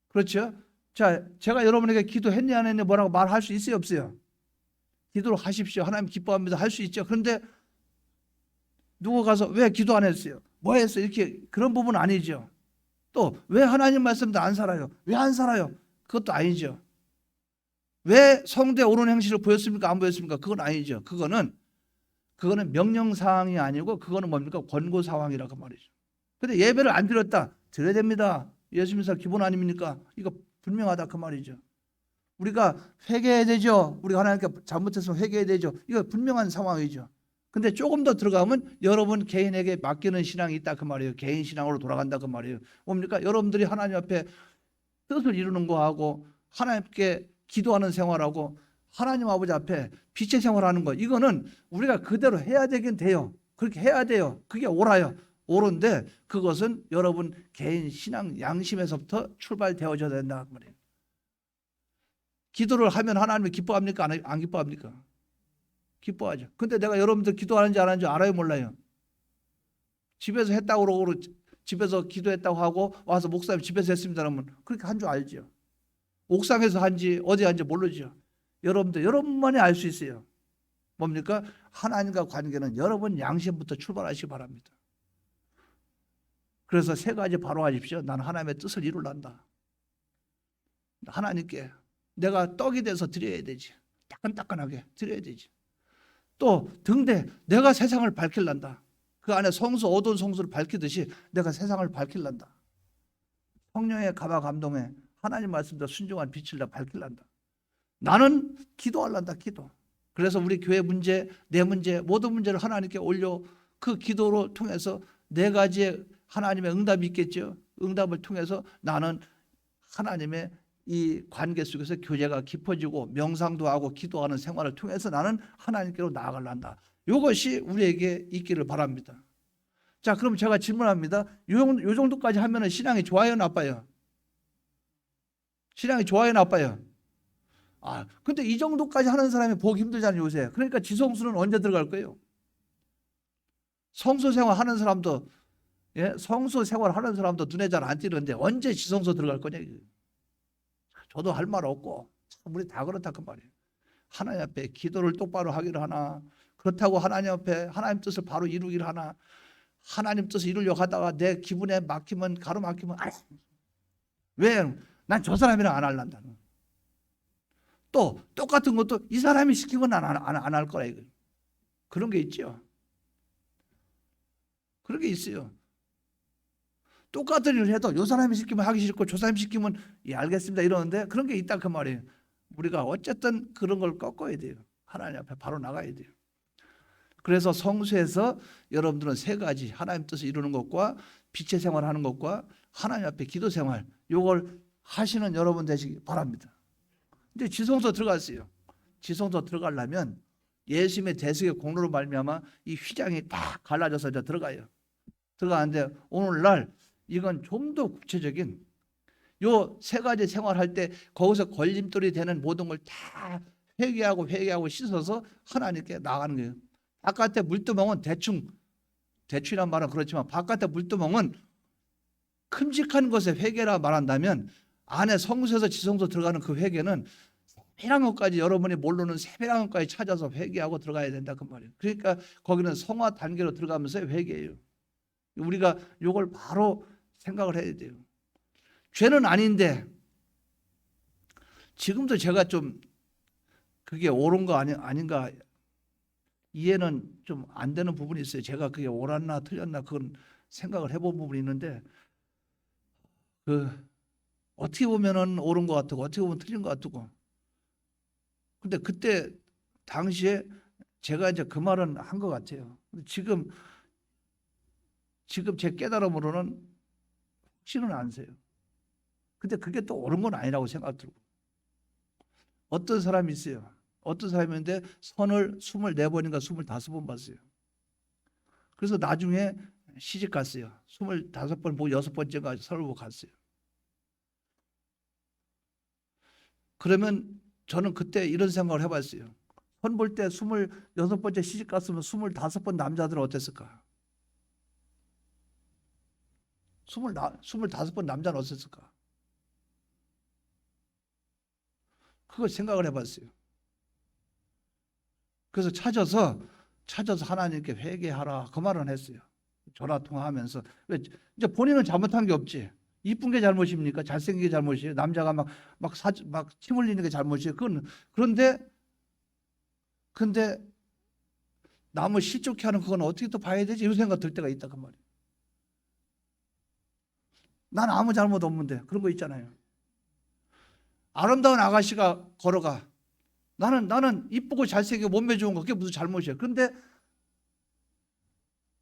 그렇죠? 자 제가 여러분에게 기도했냐 안 했냐 뭐라고 말할 수 있어요 없어요? 기도를 하십시오. 하나님 기뻐합니다. 할 수 있죠. 그런데 누가 가서 왜 기도 안 했어요? 뭐 했어요? 이렇게 그런 부분은 아니죠. 또 왜 하나님 말씀도 안 살아요? 왜 안 살아요? 그것도 아니죠. 왜 성도의 옳은 행실을 보였습니까? 안 보였습니까? 그건 아니죠. 그거는 명령사항이 아니고 그거는 뭡니까? 권고사항이라고 말이죠. 근데 예배를 안 드렸다. 드려야 됩니다. 예수 믿는 사람 기본 아닙니까? 이거 분명하다 그 말이죠. 우리가 회개해야 되죠. 우리가 하나님께 잘못했으면 회개해야 되죠. 이거 분명한 상황이죠. 근데 조금 더 들어가면 여러분 개인에게 맡기는 신앙이 있다 그 말이에요. 개인 신앙으로 돌아간다 그 말이에요. 뭡니까? 여러분들이 하나님 앞에 뜻을 이루는 거하고 하나님께 기도하는 생활하고 하나님 아버지 앞에 빛의 생활하는 거 이거는 우리가 그대로 해야 되긴 돼요. 그렇게 해야 돼요. 그게 옳아요. 옳은데 그것은 여러분 개인 신앙 양심에서부터 출발되어져야 된다 그 말이에요. 기도를 하면 하나님이 기뻐합니까? 안 기뻐합니까? 기뻐하죠. 근데 내가 여러분들 기도하는지 안 하는지 알아요 몰라요? 집에서 했다고 그러고 집에서 기도했다고 하고 와서 목사님 집에서 했습니다 그러면 그렇게 한 줄 알죠. 옥상에서 한지 어디 한지 모르죠. 여러분만이 알 수 있어요. 뭡니까? 하나님과 관계는 여러분 양심부터 출발하시기 바랍니다. 그래서 세 가지 바로 하십시오. 나는 하나님의 뜻을 이루란다. 하나님께 내가 떡이 돼서 드려야 되지. 따끈따끈하게 드려야 되지. 또 등대 내가 세상을 밝힐란다. 그 안에 성수 어두운 성수를 밝히듯이 내가 세상을 밝힐란다. 성령의 감화 감동에 하나님 말씀대로 순종한 빛을 다 밝힐란다. 나는 기도할란다. 기도. 그래서 우리 교회 문제, 내 문제, 모든 문제를 하나님께 올려 그 기도로 통해서 네 가지의 하나님의 응답이 있겠죠. 응답을 통해서 나는 하나님의 이 관계 속에서 교제가 깊어지고 명상도 하고 기도하는 생활을 통해서 나는 하나님께로 나아갈란다. 이것이 우리에게 있기를 바랍니다. 자, 그럼 제가 질문합니다. 요 정도까지 하면은 신앙이 좋아요, 나빠요? 신앙이 좋아요, 나빠요? 근데 이 정도까지 하는 사람이 보기 힘들잖아요, 요새. 그러니까 지성수는 언제 들어갈 거예요? 성수 생활 하는 사람도, 예? 성수 생활 하는 사람도 눈에 잘 안 띄는데 언제 지성소 들어갈 거냐? 저도 할 말 없고, 참 우리 다 그렇다 그 말이에요. 하나님 앞에 기도를 똑바로 하기를 하나, 그렇다고 하나님 앞에 하나님 뜻을 바로 이루기를 하나, 하나님 뜻을 이루려고 하다가 내 기분에 막히면 가로막히면 왜? 난 저 사람이랑 안 할란다. 또 똑같은 것도 이 사람이 시킨 건 난 안 할 거라 이거. 그런 게 있죠. 그런 게 있어요. 똑같은 일을 해도 요 사람이 시키면 하기 싫고 저 사람이 시키면 예 알겠습니다 이러는데 그런 게 있다 그 말이에요. 우리가 어쨌든 그런 걸 꺾어야 돼요. 하나님 앞에 바로 나가야 돼요. 그래서 성수에서 여러분들은 세 가지 하나님 뜻을 이루는 것과 빛의 생활하는 것과 하나님 앞에 기도 생활 요걸 하시는 여러분 되시기 바랍니다. 이제 지성소 들어갔어요. 지성소 들어가려면 예수님의 대속의 공로로 말미암아 이 휘장이 딱 갈라져서 이제 들어가요. 들어가는데 오늘날 이건 좀 더 구체적인 요 세 가지 생활할 때 거기서 걸림돌이 되는 모든 걸 다 회개하고 씻어서 하나님께 나가는 거예요. 바깥에 물두멍은 대충이란 말은 그렇지만 바깥에 물두멍은 큼직한 것에 회개라 말한다면 안에 성수에서 지성소 들어가는 그 회개는 세배란 것까지 여러분이 모르는 세배란 것까지 찾아서 회개하고 들어가야 된다 그 말이에요. 그러니까 거기는 성화 단계로 들어가면서 회개예요. 우리가 이걸 바로 생각을 해야 돼요. 죄는 아닌데 지금도 제가 좀 그게 옳은 거 아닌가 이해는 좀 안 되는 부분이 있어요. 제가 그게 옳았나 틀렸나 그건 생각을 해본 부분이 있는데 어떻게 보면은 옳은 것 같고 어떻게 보면 틀린 것 같고 근데 그때 당시에 제가 이제 그 말은 한 것 같아요. 지금 제 깨달음으로는 확신은 안 세요. 근데 그게 또 옳은 건 아니라고 생각 들고. 어떤 사람이 있어요. 어떤 사람인데 선을 24번인가 25번 봤어요. 그래서 나중에 시집 갔어요. 25번 보고 6번째가 선을 보고 갔어요. 그러면 저는 그때 이런 생각을 해봤어요. 선 볼 때 26번째 시집 갔으면 25번 남자들은 어땠을까? 25번 남자는 어땠을까? 그걸 생각을 해봤어요. 그래서 찾아서 하나님께 회개하라 그 말은 했어요. 전화 통화하면서 이제 본인은 잘못한 게 없지. 이쁜 게 잘못입니까? 잘생긴 게 잘못이에요. 남자가 막 침 흘리는 게 잘못이에요. 그런데 남을 실족해 하는 그건 어떻게 또 봐야 되지? 이런 생각 들 때가 있다 그 말이에요. 난 아무 잘못 없는데 그런 거 있잖아요. 아름다운 아가씨가 걸어가. 나는 이쁘고 잘생기고 몸매 좋은 거 그게 무슨 잘못이야. 그런데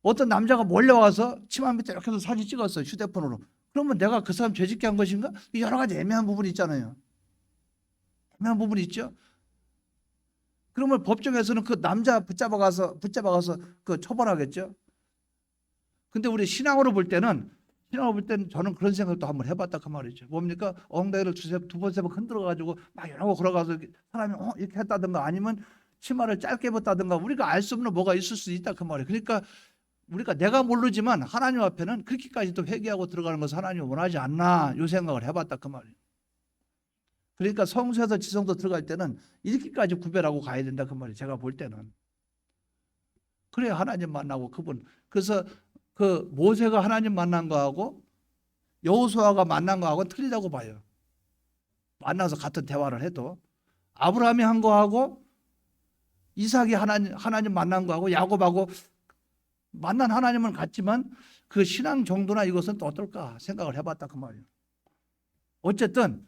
어떤 남자가 몰려와서 치마 밑에 이렇게 해서 사진 찍었어요. 휴대폰으로. 그러면 내가 그 사람 죄짓게 한 것인가? 여러 가지 애매한 부분이 있잖아요. 애매한 부분이 있죠. 그러면 법정에서는 그 남자 붙잡아가서 그 처벌하겠죠. 근데 우리 신앙으로 볼 때는 저는 그런 생각도 한번 해봤다 그 말이죠. 뭡니까? 엉덩이를 두 번 세 번 흔들어가지고 막 이러고 걸어가서 사람이 이렇게 했다든가 아니면 치마를 짧게 입었다든가 우리가 알 수 없는 뭐가 있을 수 있다 그 말이에요. 그러니까 우리가 내가 모르지만 하나님 앞에는 그렇게까지도 회개하고 들어가는 것을 하나님이 원하지 않나 이 생각을 해봤다 그 말이에요. 그러니까 성수에서 지성소 들어갈 때는 이렇게까지 구별하고 가야 된다 그 말이에요. 제가 볼 때는. 그래야 하나님 만나고 그분. 그래서 그 모세가 하나님 만난 거하고 여호수아가 만난 거하고는 틀리다고 봐요. 만나서 같은 대화를 해도 아브라함이 한 거하고 이삭이 하나님 만난 거하고 야곱하고 만난 하나님은 같지만 그 신앙 정도나 이것은 또 어떨까 생각을 해봤다 그 말이에요. 어쨌든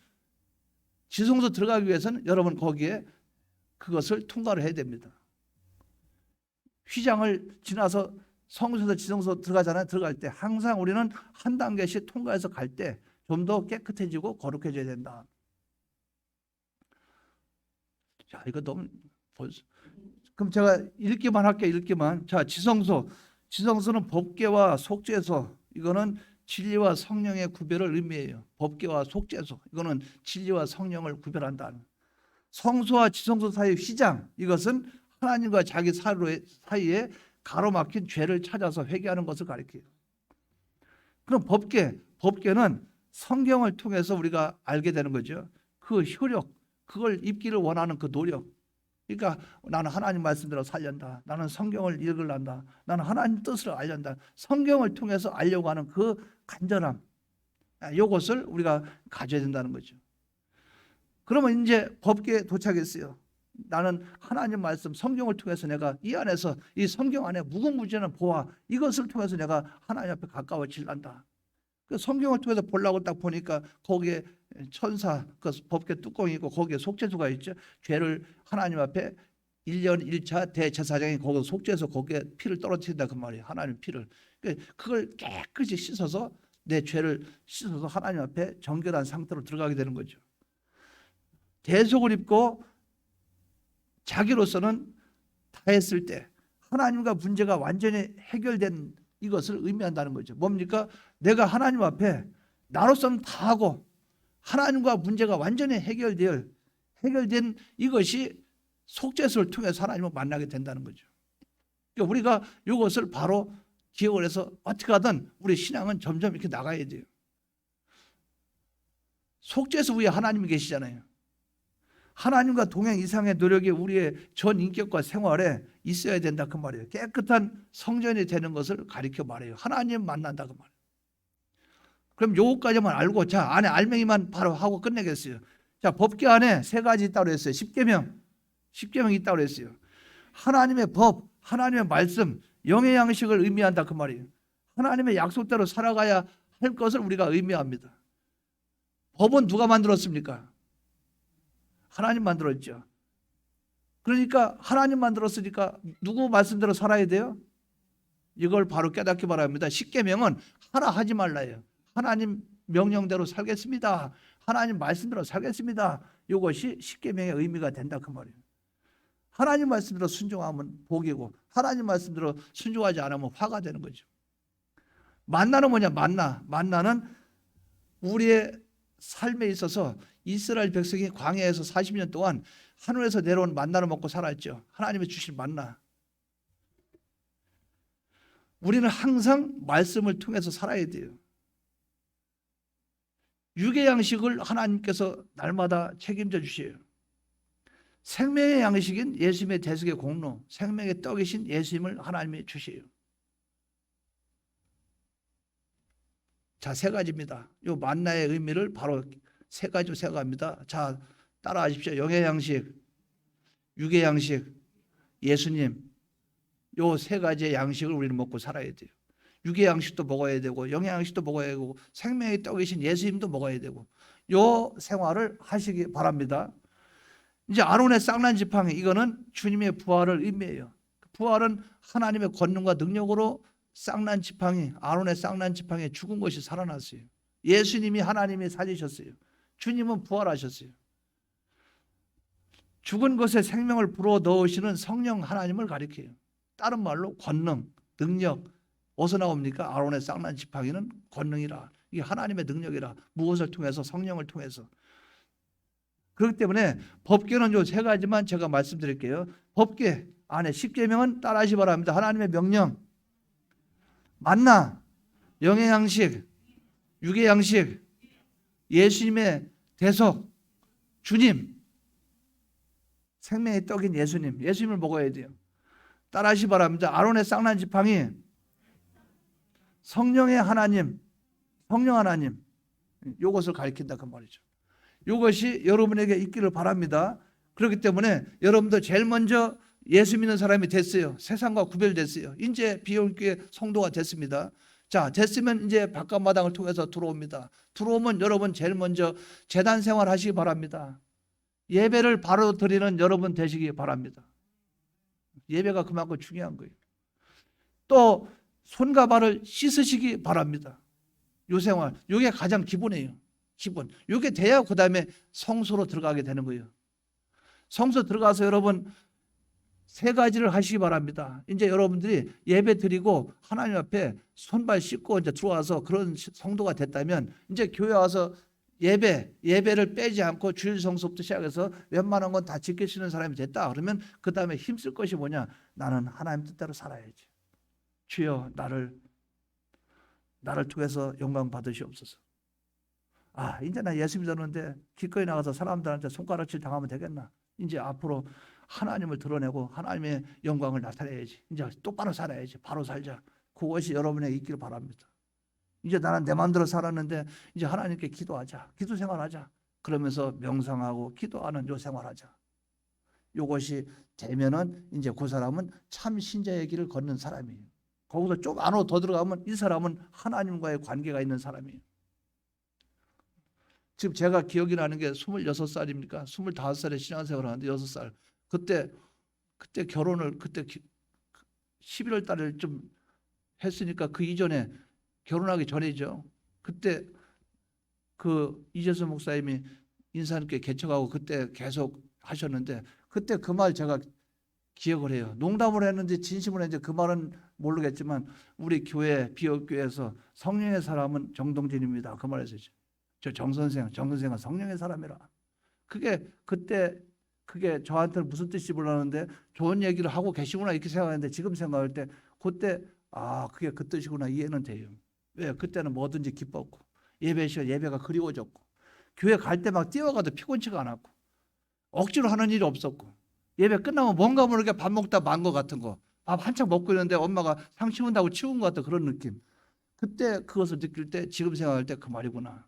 지성소 들어가기 위해서는 여러분 거기에 그것을 통과를 해야 됩니다. 휘장을 지나서 성소에서 지성소 들어가잖아요. 들어갈 때 항상 우리는 한 단계씩 통과해서 갈 때 좀 더 깨끗해지고 거룩해져야 된다. 자, 이거 너무 벌써. 그럼 제가 읽기만 할게요. 읽기만. 자, 지성소는 법궤와 속죄소. 이거는 진리와 성령의 구별을 의미해요. 법궤와 속죄소. 이거는 진리와 성령을 구별한다. 성소와 지성소 사이의 휘장. 이것은 하나님과 자기 사이에 가로막힌 죄를 찾아서 회개하는 것을 가리켜요. 그럼 법궤는 성경을 통해서 우리가 알게 되는 거죠. 그 효력, 그걸 입기를 원하는 그 노력. 그러니까 나는 하나님 말씀대로 살련다. 나는 성경을 읽으란다. 나는 하나님 뜻을 알련다. 성경을 통해서 알려고 하는 그 간절함, 이것을 우리가 가져야 된다는 거죠. 그러면 이제 법궤에 도착했어요. 나는 하나님 말씀 성경을 통해서 내가 이 안에서 이 성경 안에 무궁무진한 보화 이것을 통해서 내가 하나님 앞에 가까워질란다. 그 성경을 통해서 보려고 딱 보니까 거기에 천사 그 법궤 뚜껑이 있고 거기에 속죄소가 있죠. 죄를 하나님 앞에 1년 1차 대제사장이 거기서 속죄해서 거기에 피를 떨어뜨린다 그 말이에요. 하나님 피를. 그걸 깨끗이 씻어서 내 죄를 씻어서 하나님 앞에 정결한 상태로 들어가게 되는 거죠. 대속을 입고 자기로서는 다 했을 때 하나님과 문제가 완전히 해결된 이것을 의미한다는 거죠. 뭡니까? 내가 하나님 앞에 나로서는 다 하고 하나님과 문제가 완전히 해결된 이것이 속죄소를 통해서 하나님을 만나게 된다는 거죠. 그러니까 우리가 이것을 바로 기억을 해서 어떻게 하든 우리 신앙은 점점 이렇게 나가야 돼요. 속죄소 위에 하나님이 계시잖아요. 하나님과 동행 이상의 노력이 우리의 전 인격과 생활에 있어야 된다 그 말이에요. 깨끗한 성전이 되는 것을 가리켜 말해요. 하나님 만난다 그 말이에요. 그럼 요거까지만 알고 자 안에 알맹이만 바로 하고 끝내겠어요. 자, 법궤 안에 세 가지 있다고 했어요. 십계명이 있다고 했어요. 하나님의 법, 하나님의 말씀, 영의 양식을 의미한다 그 말이에요. 하나님의 약속대로 살아가야 할 것을 우리가 의미합니다. 법은 누가 만들었습니까? 하나님 만들었죠. 그러니까 하나님 만들었으니까 누구 말씀대로 살아야 돼요? 이걸 바로 깨닫기 바랍니다. 십계명은 하라 하지 말라예요. 하나님 명령대로 살겠습니다. 하나님 말씀대로 살겠습니다. 이것이 십계명의 의미가 된다 그 말이에요. 하나님 말씀대로 순종하면 복이고 하나님 말씀대로 순종하지 않으면 화가 되는 거죠. 만나는 뭐냐? 만나는 우리의 삶에 있어서 이스라엘 백성이 광야에서 40년 동안 하늘에서 내려온 만나를 먹고 살았죠. 하나님이 주신 만나. 우리는 항상 말씀을 통해서 살아야 돼요. 육의 양식을 하나님께서 날마다 책임져 주셔요. 생명의 양식인 예수님의 대속의 공로, 생명의 떡이신 예수님을 하나님이 주셔요. 자, 세 가지입니다. 이 만나의 의미를 바로 세 가지로 생각합니다. 자, 따라하십시오. 영의 양식, 육의 양식, 예수님. 요 세 가지의 양식을 우리는 먹고 살아야 돼요. 육의 양식도 먹어야 되고 영의 양식도 먹어야 되고 생명의 떡이신 예수님도 먹어야 되고 요 생활을 하시기 바랍니다. 이제 아론의 쌍난 지팡이 이거는 주님의 부활을 의미해요. 부활은 하나님의 권능과 능력으로 쌍난 지팡이, 아론의 쌍난 지팡이에 죽은 것이 살아났어요. 예수님이 하나님이 살리셨어요. 주님은 부활하셨어요. 죽은 것에 생명을 불어 넣으시는 성령 하나님을 가리켜요. 다른 말로 권능, 능력. 어디서 나옵니까? 아론의 쌍난 지팡이는 권능이라. 이게 하나님의 능력이라. 무엇을 통해서? 성령을 통해서. 그렇기 때문에 법궤는 요 세 가지만 제가 말씀드릴게요. 법궤 안에 십계명은 따라하시 바랍니다. 하나님의 명령, 만나, 영의 양식, 육의 양식, 예수님의 대속, 주님, 생명의 떡인 예수님을 먹어야 돼요. 따라하시 바랍니다. 아론의 쌍난 지팡이, 성령의 하나님, 성령 하나님, 요것을 가리킨다 그 말이죠. 이것이 여러분에게 있기를 바랍니다. 그렇기 때문에 여러분도 제일 먼저 예수 믿는 사람이 됐어요. 세상과 구별됐어요. 이제 비영교회 성도가 됐습니다. 자, 됐으면 이제 바깥마당을 통해서 들어옵니다. 들어오면 여러분 제일 먼저 제단 생활 하시기 바랍니다. 예배를 바로 드리는 여러분 되시기 바랍니다. 예배가 그만큼 중요한 거예요. 또 손과 발을 씻으시기 바랍니다. 요 생활, 이게 가장 기본이에요. 기본. 이게 돼야 그 다음에 성소로 들어가게 되는 거예요. 성소 들어가서 여러분 세 가지를 하시기 바랍니다. 이제 여러분들이 예배 드리고 하나님 앞에 손발 씻고 이제 들어와서 그런 성도가 됐다면 이제 교회 와서 예배를 빼지 않고 주일 성수부터 시작해서 웬만한 건 다 지키시는 사람이 됐다. 그러면 그 다음에 힘쓸 것이 뭐냐? 나는 하나님 뜻대로 살아야지. 주여 나를 통해서 영광 받으시옵소서. 아, 이제 나 예수 믿었는데 기꺼이 나가서 사람들한테 손가락질 당하면 되겠나? 이제 앞으로 하나님을 드러내고 하나님의 영광을 나타내야지. 이제 똑바로 살아야지. 바로 살자. 그것이 여러분에게 있기를 바랍니다. 이제 나는 내 마음대로 살았는데 이제 하나님께 기도하자. 기도 생활하자. 그러면서 명상하고 기도하는 요 생활하자. 요것이 되면은 이제 그 사람은 참 신자의 길을 걷는 사람이에요. 거기서 좀 안으로 더 들어가면 이 사람은 하나님과의 관계가 있는 사람이에요. 지금 제가 기억이 나는 게 26살입니까? 25살에 신앙생활을 하는데 6살. 그때 결혼을 11월 달에 좀 했으니까 그 이전에 결혼하기 전이죠. 그때 그 이재수 목사님이 인사님께 개척하고 그때 계속 하셨는데 그때 그 말 제가 기억을 해요. 농담으로 했는지 진심으로 했는지 그 말은 모르겠지만 우리 교회 비옥교회에서 성령의 사람은 정동진입니다. 그 말했었죠. 저 정선생은 성령의 사람이라. 그게 저한테는 무슨 뜻인지 몰랐는데 좋은 얘기를 하고 계시구나 이렇게 생각했는데 지금 생각할 때 그때 그게 그 뜻이구나 이해는 돼요. 왜? 그때는 뭐든지 기뻤고 예배 시간 예배가 그리워졌고 교회 갈 때 막 뛰어가도 피곤치가 않았고 억지로 하는 일이 없었고 예배 끝나면 뭔가 모르게 밥 먹다 만 것 같은 거 밥 한창 먹고 있는데 엄마가 상 치운다고 치운 것 같은 그런 느낌. 그때 그것을 느낄 때 지금 생각할 때 그 말이구나.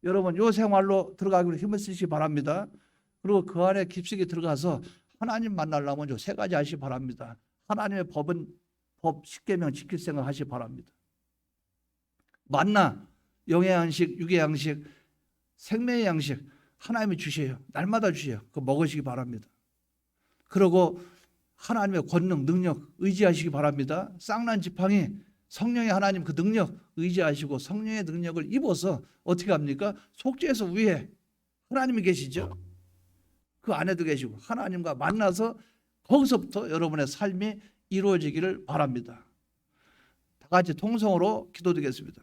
여러분 요 생활로 들어가기로 힘을 쓰시기 바랍니다. 그리고 그 안에 깊숙이 들어가서 하나님 만나려면 요 세 가지 하시기 바랍니다. 하나님의 법 10계명 지킬 생각 하시기 바랍니다. 만나, 영의 양식, 육의 양식, 생명의 양식 하나님이 주셔요. 날마다 주셔요. 그거 먹으시기 바랍니다. 그리고 하나님의 권능, 능력 의지하시기 바랍니다. 쌍난 지팡이 성령의 하나님 그 능력 의지하시고 성령의 능력을 입어서 어떻게 합니까? 속죄에서 위에 하나님이 계시죠. 그 안에도 계시고 하나님과 만나서 거기서부터 여러분의 삶이 이루어지기를 바랍니다. 다 같이 통성으로 기도드리겠습니다.